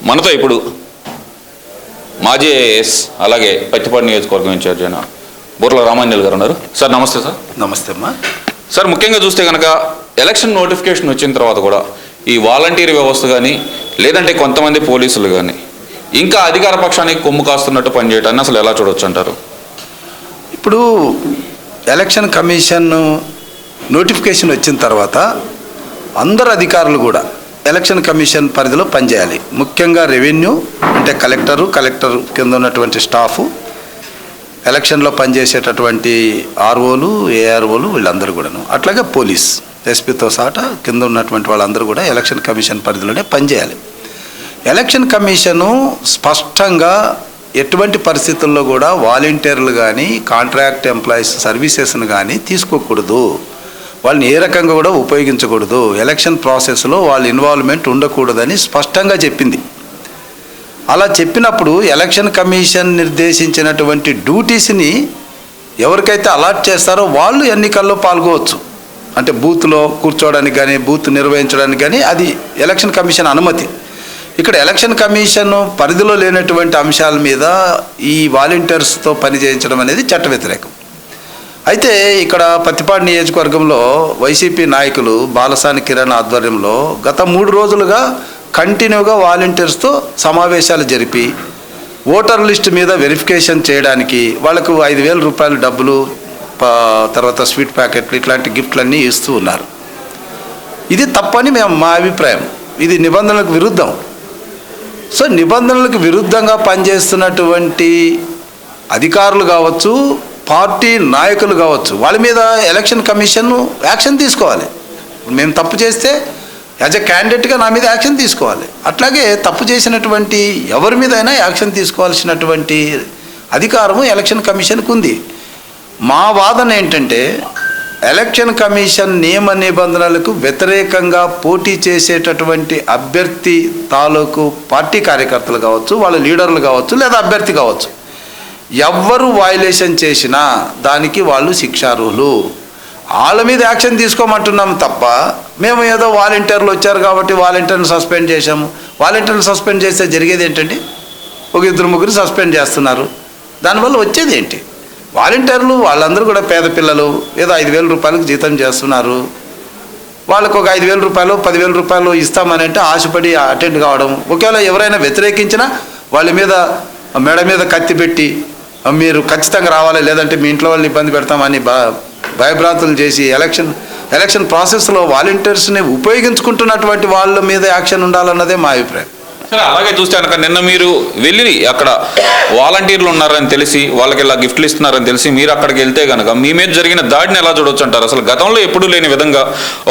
మనతో ఇప్పుడు మాజీ ఐఏఎస్ అలాగే పత్తిపాడు నియోజకవర్గం ఇన్ఛార్జ్ అయిన బూర్ల రామాంజనేయులు గారు ఉన్నారు. సార్ నమస్తే. సార్ నమస్తే అమ్మా. సార్ ముఖ్యంగా చూస్తే కనుక ఎలక్షన్ నోటిఫికేషన్ వచ్చిన తర్వాత కూడా ఈ వాలంటీర్ వ్యవస్థ కానీ లేదంటే కొంతమంది పోలీసులు కానీ ఇంకా అధికార పక్షానికి కొమ్ము కాస్తున్నట్టు పనిచేయటాన్ని అసలు ఎలా చూడవచ్చు అంటారు? ఇప్పుడు ఎలక్షన్ కమిషన్ నోటిఫికేషన్ వచ్చిన తర్వాత అందరు అధికారులు కూడా ఎలక్షన్ కమిషన్ పరిధిలో పనిచేయాలి. ముఖ్యంగా రెవెన్యూ అంటే కలెక్టర్ కింద ఉన్నటువంటి స్టాఫు, ఎలక్షన్లో పనిచేసేటటువంటి ఆర్ఓలు, ఏఆర్ఓలు వీళ్ళందరూ కూడాను, అట్లాగే పోలీస్ ఎస్పీతో సహా కింద ఉన్నటువంటి వాళ్ళందరూ కూడా ఎలక్షన్ కమిషన్ పరిధిలోనే పనిచేయాలి. ఎలక్షన్ కమిషను స్పష్టంగా ఎటువంటి పరిస్థితుల్లో కూడా వాలంటీర్లు కానీ కాంట్రాక్ట్ ఎంప్లాయీస్ సర్వీసెస్ను కానీ తీసుకోకూడదు, వాళ్ళని ఏ రకంగా కూడా ఉపయోగించకూడదు, ఎలక్షన్ ప్రాసెస్లో వాళ్ళ ఇన్వాల్వ్మెంట్ ఉండకూడదని స్పష్టంగా చెప్పింది. అలా చెప్పినప్పుడు ఎలక్షన్ కమిషన్ నిర్దేశించినటువంటి డ్యూటీస్ని ఎవరికైతే అలాట్ చేస్తారో వాళ్ళు ఎన్నికల్లో పాల్గొవచ్చు. అంటే బూత్లో కూర్చోవడానికి కానీ బూత్ నిర్వహించడానికి కానీ అది ఎలక్షన్ కమిషన్ అనుమతి. ఇక్కడ ఎలక్షన్ కమిషన్ పరిధిలో లేనటువంటి అంశాల మీద ఈ వాలంటీర్స్తో పని చేయించడం అనేది చట్ట వ్యతిరేకం. అయితే ఇక్కడ పత్తిపాడు నియోజకవర్గంలో వైసీపీ నాయకులు బాలసాని కిరణ్ ఆధ్వర్యంలో గత 3 రోజులుగా కంటిన్యూగా వాలంటీర్స్తో సమావేశాలు జరిపి ఓటర్ లిస్ట్ మీద వెరిఫికేషన్ చేయడానికి వాళ్ళకు 5,000 రూపాయల డబ్బులు, తర్వాత స్వీట్ ప్యాకెట్లు ఇట్లాంటి గిఫ్ట్లన్నీ ఇస్తూ ఉన్నారు. ఇది తప్పని మా అభిప్రాయం. ఇది నిబంధనలకు విరుద్ధం. సో నిబంధనలకు విరుద్ధంగా పనిచేస్తున్నటువంటి అధికారులు కావచ్చు, పార్టీ నాయకులు కావచ్చు, వాళ్ళ మీద ఎలక్షన్ కమిషన్ యాక్షన్ తీసుకోవాలి. మేము తప్పు చేస్తే యాజ్ ఎ క్యాండిడేట్గా నా మీద యాక్షన్ తీసుకోవాలి. అట్లాగే తప్పు చేసినటువంటి ఎవరి మీద అయినా యాక్షన్ తీసుకోవాల్సినటువంటి అధికారము ఎలక్షన్ కమిషన్కు ఉంది. మా వాదన ఏంటంటే ఎలక్షన్ కమిషన్ నియమ నిబంధనలకు వ్యతిరేకంగా పోటీ చేసేటటువంటి అభ్యర్థి తాలూకు పార్టీ కార్యకర్తలు కావచ్చు, వాళ్ళ లీడర్లు కావచ్చు, లేదా అభ్యర్థి కావచ్చు, ఎవ్వరు వయలేషన్ చేసినా దానికి వాళ్ళు శిక్షార్హులు. వాళ్ళ మీద యాక్షన్ తీసుకోమంటున్నాం తప్ప మేము ఏదో వాలంటీర్లు వచ్చారు కాబట్టి వాలంటీర్ని సస్పెండ్ చేశాము. వాలంటీర్లు సస్పెండ్ చేస్తే జరిగేది ఏంటండి? ఒక 2-3 సస్పెండ్ చేస్తున్నారు. దానివల్ల వచ్చేది ఏంటి? వాలంటీర్లు వాళ్ళందరూ కూడా పేద పిల్లలు, ఏదో 5,000 రూపాయలకు జీతం చేస్తున్నారు. వాళ్ళకు ఒక 5,000 రూపాయలు 10,000 రూపాయలు ఇస్తామని అంటే ఆశపడి అటెండ్ కావడం. ఒకవేళ ఎవరైనా వ్యతిరేకించినా వాళ్ళ మీద మెడ మీద కత్తి పెట్టి మీరు ఖచ్చితంగా రావాలి, లేదంటే మీ ఇంట్లో వాళ్ళని ఇబ్బంది పెడతామని భయభ్రాంతులు చేసి ఎలక్షన్ ప్రాసెస్లో వాలంటీర్స్ని ఉపయోగించుకుంటున్నటువంటి వాళ్ళ మీద యాక్షన్ ఉండాలన్నదే మా అభిప్రాయం. సరే, అలాగే చూస్తే కనుక నిన్న మీరు వెళ్ళి అక్కడ వాలంటీర్లు ఉన్నారని తెలిసి వాళ్ళకి ఇలా గిఫ్ట్లు ఇస్తున్నారని తెలిసి మీరు అక్కడికి వెళ్తే కనుక మీ మీద జరిగిన దాడిని ఎలా చూడవచ్చు అంటారు? అసలు గతంలో ఎప్పుడూ లేని విధంగా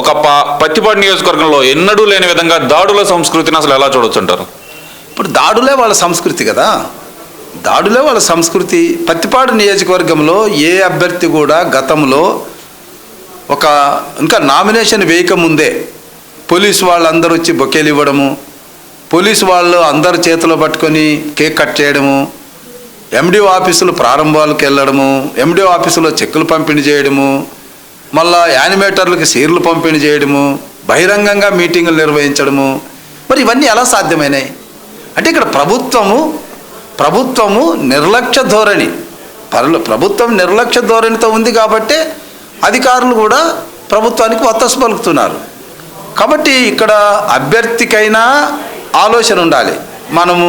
ఒక పత్తిపాడు నియోజకవర్గంలో ఎన్నడూ లేని విధంగా దాడుల సంస్కృతిని అసలు ఎలా చూడవచ్చు అంటారు? ఇప్పుడు దాడులే వాళ్ళ సంస్కృతి కదా, దాడులే వాళ్ళ సంస్కృతి. పత్తిపాడు నియోజకవర్గంలో ఏ అభ్యర్థి కూడా గతంలో ఇంకా నామినేషన్ వేయకముందే పోలీసు వాళ్ళందరూ వచ్చి బొకేలు ఇవ్వడము, పోలీసు వాళ్ళు అందరు చేతిలో పట్టుకొని కేక్ కట్ చేయడము, ఎండిఓ ఆఫీసులు ప్రారంభాలకు వెళ్ళడము, ఎండిఓ ఆఫీసులో చెక్కులు పంపిణీ చేయడము, మళ్ళా యానిమేటర్లకు సీర్లు పంపిణీ చేయడము, బహిరంగంగా మీటింగులు నిర్వహించడము, మరి ఇవన్నీ ఎలా సాధ్యమైనాయి? అంటే ఇక్కడ ప్రభుత్వము నిర్లక్ష్య ధోరణి, ప్రభుత్వం నిర్లక్ష్య ధోరణితో ఉంది కాబట్టి అధికారులు కూడా ప్రభుత్వానికి వత్తసు పలుకుతున్నారు. కాబట్టి ఇక్కడ అభ్యర్థికైనా ఆలోచన ఉండాలి. మనము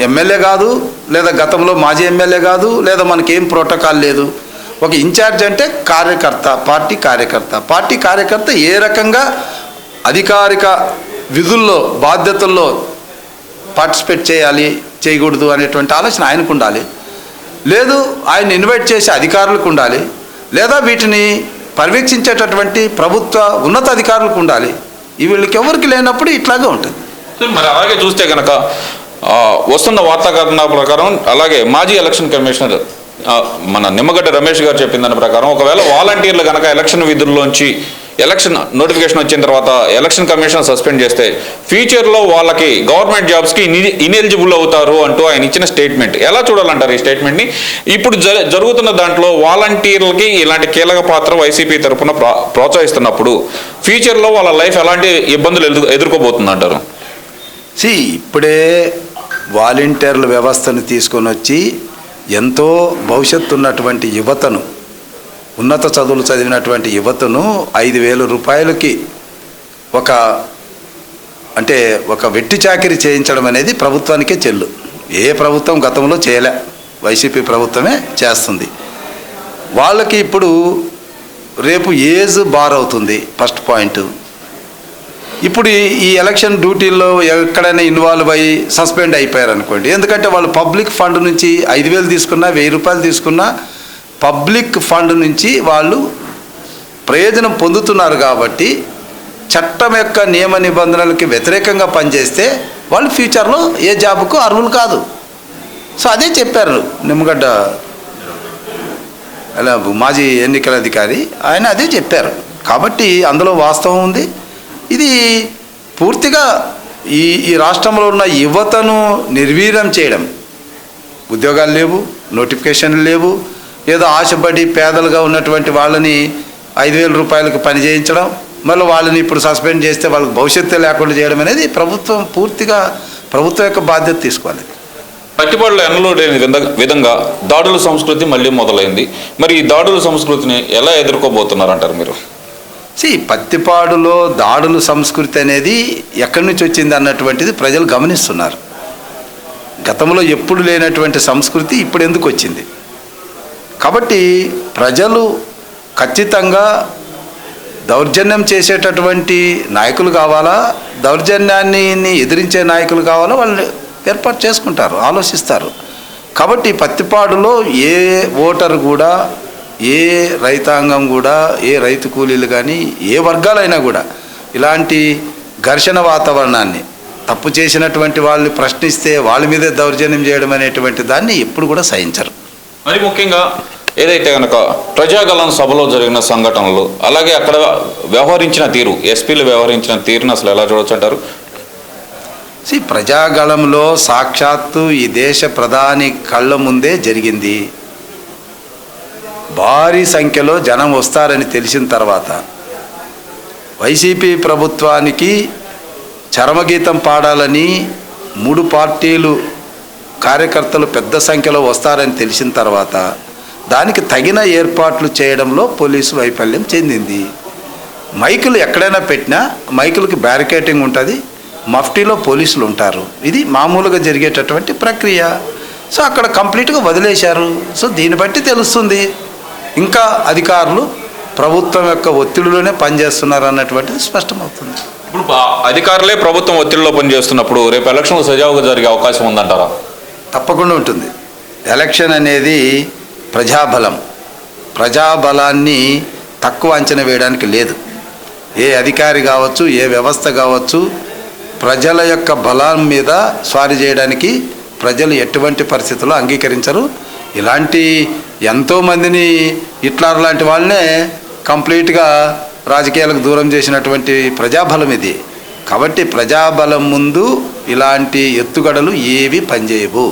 ఎమ్మెల్యే కాదు, లేదా గతంలో మాజీ ఎమ్మెల్యే కాదు, లేదా మనకేం ప్రోటోకాల్ లేదు. ఒక ఇన్ఛార్జ్ అంటే పార్టీ కార్యకర్త ఏ రకంగా అధికారిక విధుల్లో బాధ్యతల్లో పార్టిసిపేట్ చేయాలి, చేయకూడదు అనేటువంటి ఆలోచన ఆయనకు ఉండాలి. లేదు ఆయన ఇన్వైట్ చేసే అధికారులకు ఉండాలి, లేదా వీటిని పర్యవేక్షించేటటువంటి ప్రభుత్వ ఉన్నత అధికారులకు ఉండాలి. వీళ్ళకి ఎవరికి లేనప్పుడు ఇట్లాగే ఉంటుంది. మరి అలాగే చూస్తే కనుక వస్తున్న వార్తాకథనాల ప్రకారం అలాగే మాజీ ఎలక్షన్ కమిషనర్ మన నిమ్మగడ్డ రమేష్ గారు చెప్పిన దాని ప్రకారం ఒకవేళ వాలంటీర్లు కనుక ఎలక్షన్ విధుల్లోంచి ఎలక్షన్ నోటిఫికేషన్ వచ్చిన తర్వాత ఎలక్షన్ కమిషన్ సస్పెండ్ చేస్తే ఫ్యూచర్లో వాళ్ళకి గవర్నమెంట్ జాబ్స్కి ఇనెలిజిబుల్ అవుతారు అంటూ ఆయన ఇచ్చిన స్టేట్మెంట్ ఎలా చూడాలంటారు? ఈ స్టేట్మెంట్ని ఇప్పుడు జరుగుతున్న దాంట్లో వాలంటీర్లకి ఇలాంటి కీలక పాత్ర వైసీపీ తరఫున ప్రోత్సహిస్తున్నప్పుడు ఫ్యూచర్లో వాళ్ళ లైఫ్ ఎలాంటి ఇబ్బందులు ఎదుర్కోబోతుంది అంటారు? ఇప్పుడే వాలంటీర్ల వ్యవస్థను తీసుకొని వచ్చి ఎంతో భవిష్యత్తు ఉన్నటువంటి యువతను, ఉన్నత చదువులు చదివినటువంటి యువతను 5,000 రూపాయలకి ఒక వెట్టి చాకిరీ చేయించడం అనేది ప్రభుత్వానికే చెల్లు. ఏ ప్రభుత్వం గతంలో చేయలే, వైసీపీ ప్రభుత్వమే చేస్తుంది. వాళ్ళకి ఇప్పుడు రేపు ఏజ్ బార్ అవుతుంది. First point. ఇప్పుడు ఈ ఎలక్షన్ డ్యూటీల్లో ఎక్కడైనా ఇన్వాల్వ్ అయ్యి సస్పెండ్ అయిపోయారు అనుకోండి, ఎందుకంటే వాళ్ళు పబ్లిక్ ఫండ్ నుంచి 5,000 తీసుకున్నా 1,000 రూపాయలు తీసుకున్నా పబ్లిక్ ఫండ్ నుంచి వాళ్ళు ప్రయోజనం పొందుతున్నారు కాబట్టి చట్టం యొక్క నియమ నిబంధనలకి వ్యతిరేకంగా పనిచేస్తే వాళ్ళు ఫ్యూచర్లో ఏ జాబ్కు అర్హులు కాదు. అదే చెప్పారు నిమ్మగడ్డ అలా మాజీ ఎన్నికల అధికారి, ఆయన అదే చెప్పారు. కాబట్టి అందులో వాస్తవం ఉంది. ఇది పూర్తిగా ఈ రాష్ట్రంలో ఉన్న యువతను నిర్వీర్యం చేయడం. ఉద్యోగాలు లేవు, నోటిఫికేషన్లు లేవు, ఏదో ఆశపడి పేదలుగా ఉన్నటువంటి వాళ్ళని 5,000 రూపాయలకు పని చేయించడం, మళ్ళీ వాళ్ళని ఇప్పుడు సస్పెండ్ చేస్తే వాళ్ళకి భవిష్యత్తు లేకుండా చేయడం అనేది ప్రభుత్వం యొక్క బాధ్యత తీసుకోవాలి. పట్టిపాడులో ఎన్నడూ లేని విధంగా దాడుల సంస్కృతి మళ్ళీ మొదలైంది. మరి ఈ దాడుల సంస్కృతిని ఎలా ఎదుర్కోబోతున్నారంటారు మీరు? పత్తిపాడులో దాడుల సంస్కృతి అనేది ఎక్కడి నుంచి వచ్చింది అన్నటువంటిది ప్రజలు గమనిస్తున్నారు. గతంలో ఎప్పుడు లేనటువంటి సంస్కృతి ఇప్పుడు ఎందుకు వచ్చింది? కాబట్టి ప్రజలు ఖచ్చితంగా దౌర్జన్యం చేసేటటువంటి నాయకులు కావాలా, దౌర్జన్యాన్ని ఎదిరించే నాయకులు కావాలా, వాళ్ళు ఏర్పాటు చేసుకుంటారు, ఆలోచిస్తారు. కాబట్టి పత్తిపాడులో ఏ ఓటరు కూడా, ఏ రైతాంగం కూడా, ఏ రైతు కూలీలు కానీ, ఏ వర్గాలైనా కూడా ఇలాంటి ఘర్షణ వాతావరణాన్ని, తప్పు చేసినటువంటి వాళ్ళని ప్రశ్నిస్తే వాళ్ళ మీదే దౌర్జన్యం చేయడం అనేటువంటి దాన్ని ఎప్పుడు కూడా సహించరు. మరి ముఖ్యంగా ఏదైతే కనుక ప్రజాగళం సభలో జరిగిన సంఘటనలు, అలాగే అక్కడ వ్యవహరించిన తీరు, ఎస్పీలు వ్యవహరించిన తీరును అసలు ఎలా చూడొచ్చు అంటారు? ప్రజాగళంలో సాక్షాత్తు ఈ దేశ ప్రధాని కళ్ళ ముందే జరిగింది. భారీ సంఖ్యలో జనం వస్తారని తెలిసిన తర్వాత వైసీపీ ప్రభుత్వానికి చరమగీతం పాడాలని 3 పార్టీలు కార్యకర్తలు పెద్ద సంఖ్యలో వస్తారని తెలిసిన తర్వాత దానికి తగిన ఏర్పాట్లు చేయడంలో పోలీసు వైఫల్యం చెందింది. మైకులు ఎక్కడైనా పెట్టినా మైకులకి బ్యారికేటింగ్ ఉంటుంది, మఫ్టీలో పోలీసులు ఉంటారు. ఇది మామూలుగా జరిగేటటువంటి ప్రక్రియ. అక్కడ కంప్లీట్గా వదిలేశారు. దీన్ని బట్టి తెలుస్తుంది ఇంకా అధికారులు ప్రభుత్వం యొక్క ఒత్తిడిలోనే పనిచేస్తున్నారు అన్నటువంటిది స్పష్టమవుతుంది. ఇప్పుడు అధికారులే ప్రభుత్వం ఒత్తిడిలో పనిచేస్తున్నప్పుడు రేపు ఎలక్షన్లు సజావుగా జరిగే అవకాశం ఉందంటారా? తప్పకుండా ఉంటుంది. ఎలక్షన్ అనేది ప్రజాబలం. ప్రజాబలాన్ని తక్కువ అంచనా వేయడానికి లేదు. ఏ అధికారి కావచ్చు, ఏ వ్యవస్థ కావచ్చు, ప్రజల యొక్క బలం మీద స్వారీ చేయడానికి ప్రజలు ఎటువంటి పరిస్థితుల్లో అంగీకరించరు. ఇలాంటి ఎంతోమందిని హిట్లర్ లాంటి వాళ్ళనే కంప్లీట్గా రాజకీయాలకు దూరం చేసినటువంటి ప్రజాబలం ఇది. కాబట్టి ప్రజాబలం ముందు ఇలాంటి ఎత్తుగడలు ఏవి పనిచేయవు.